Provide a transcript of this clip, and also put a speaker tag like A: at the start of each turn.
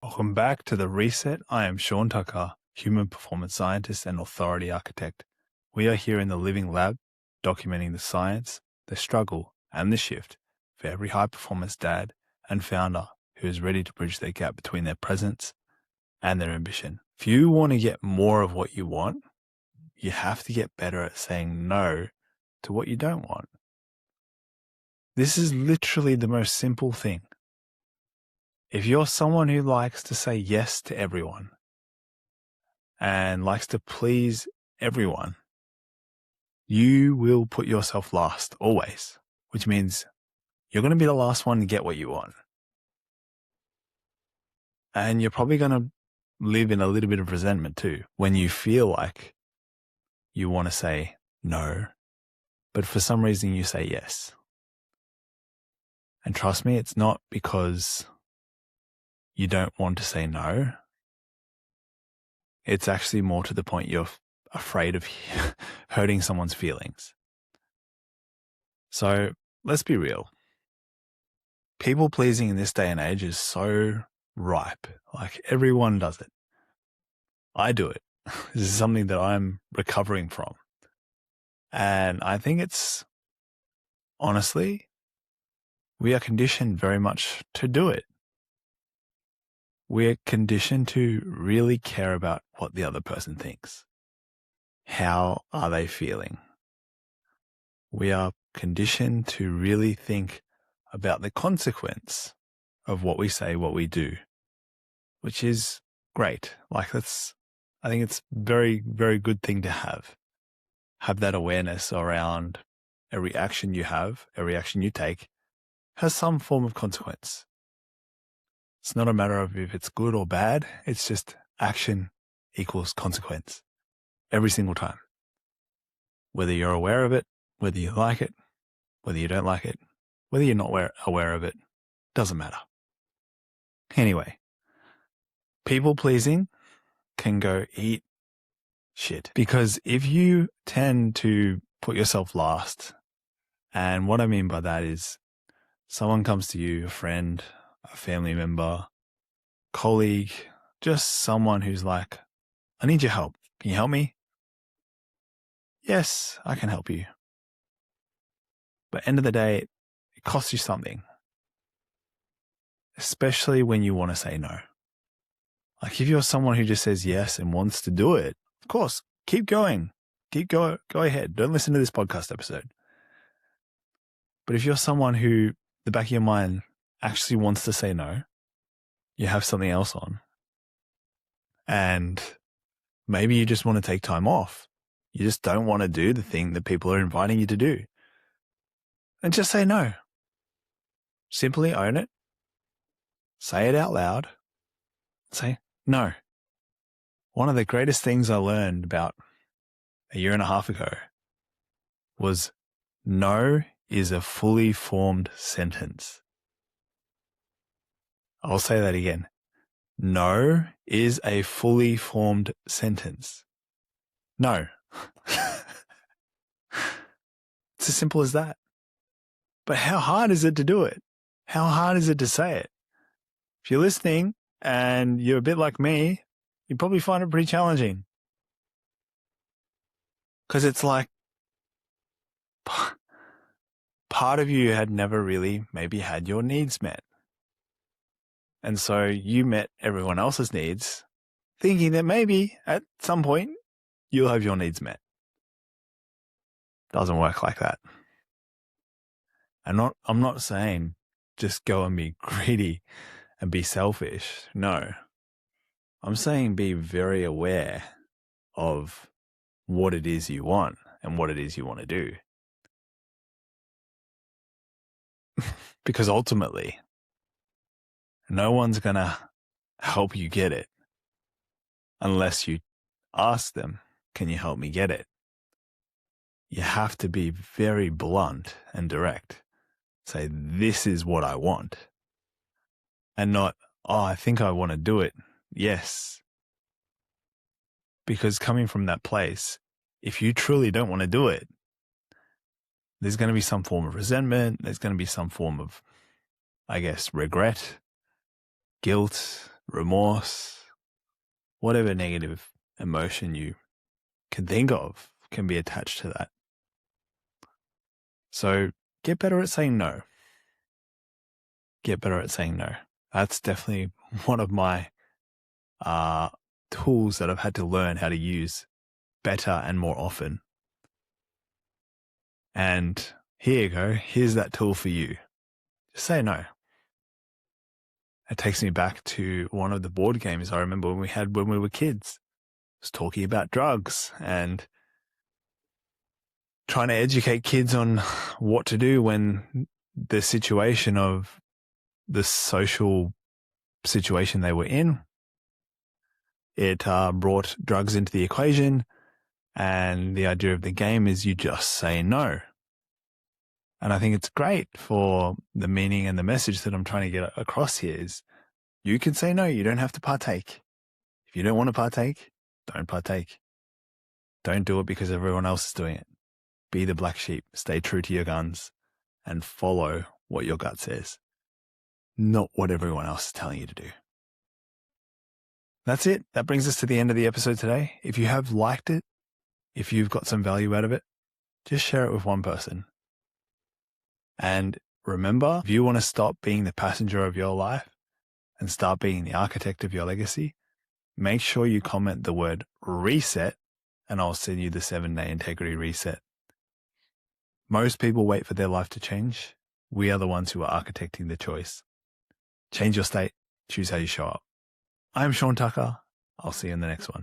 A: Welcome back to The Reset. I am Shaun, human performance scientist and authority architect. We are here in the living lab, documenting the science, the struggle, and the shift for every high-performance dad and founder who is ready to bridge their gap between their presence and their ambition. If you want to get more of what you want, you have to get better at saying no to what you don't want. This is literally the most simple thing. If you're someone who likes to say yes to everyone and likes to please everyone, you will put yourself last always, which means you're going to be the last one to get what you want. And you're probably going to live in a little bit of resentment too when you feel like you want to say no, but for some reason you say yes. And trust me, it's not because you don't want to say no. It's actually more to the point you're afraid of hurting someone's feelings. So let's be real. People pleasing in this day and age is so ripe. Like everyone does it. I do it. This is something that I'm recovering from. And I think it's, honestly, we are conditioned very much to do it. We're conditioned to really care about what the other person thinks. How are they feeling? We are conditioned to really think about the consequence of what we say, what we do, which is great. I think it's very, very good thing to have. Have that awareness around every action you have, every action you take has some form of consequence. It's not a matter of if it's good or bad. It's just action equals consequence every single time. Whether you're aware of it, whether you like it, whether you don't like it, whether you're not aware of it, doesn't matter. Anyway, people pleasing can go eat shit. Because if you tend to put yourself last, and what I mean by that is someone comes to you, a friend, a family member, colleague, just someone who's like, I need your help. Can you help me? Yes, I can help you. But end of the day, it costs you something. Especially when you want to say no. Like if you're someone who just says yes and wants to do it, of course, keep going. Go ahead. Don't listen to this podcast episode. But if you're someone who the back of your mind actually wants to say no, you have something else on, and maybe you just want to take time off. You just don't want to do the thing that people are inviting you to do. And just say no. Simply own it. Say it out loud. Say no. One of the greatest things I learned about a year and a half ago was no is a fully formed sentence. I'll say that again. No is a fully formed sentence. No. It's as simple as that. But how hard is it to do it? How hard is it to say it? If you're listening and you're a bit like me, you probably find it pretty challenging. Because it's like part of you had never really maybe had your needs met. And so you met everyone else's needs, thinking that maybe at some point you'll have your needs met. Doesn't work like that. I'm not saying just go and be greedy and be selfish. No. I'm saying be very aware of what it is you want and what it is you want to do. Because ultimately, no one's going to help you get it unless you ask them, can you help me get it? You have to be very blunt and direct. Say, this is what I want. And not, oh, I think I want to do it. Yes. Because coming from that place, if you truly don't want to do it, there's going to be some form of resentment. There's going to be some form of, I guess, regret, guilt, remorse, whatever negative emotion you can think of can be attached to that. So get better at saying no. Get better at saying no. That's definitely one of my tools that I've had to learn how to use better and more often. And here you go. Here's that tool for you. Just say no. It takes me back to one of the board games I remember we had when we were kids. It was talking about drugs and trying to educate kids on what to do when the situation of the social situation they were in, it brought drugs into the equation. And the idea of the game is you just say no. And I think it's great for the meaning and the message that I'm trying to get across here is you can say no. You don't have to partake. If you don't want to partake, don't partake. Don't do it because everyone else is doing it. Be the black sheep. Stay true to your guns and follow what your gut says, not what everyone else is telling you to do. That's it. That brings us to the end of the episode today. If you have liked it, if you've got some value out of it, just share it with one person. And remember, if you want to stop being the passenger of your life and start being the architect of your legacy, make sure you comment the word reset and I'll send you the 7-day integrity reset. Most people wait for their life to change. We are the ones who are architecting the choice. Change your state. Choose how you show up. I'm Shaun Tucker. I'll see you in the next one.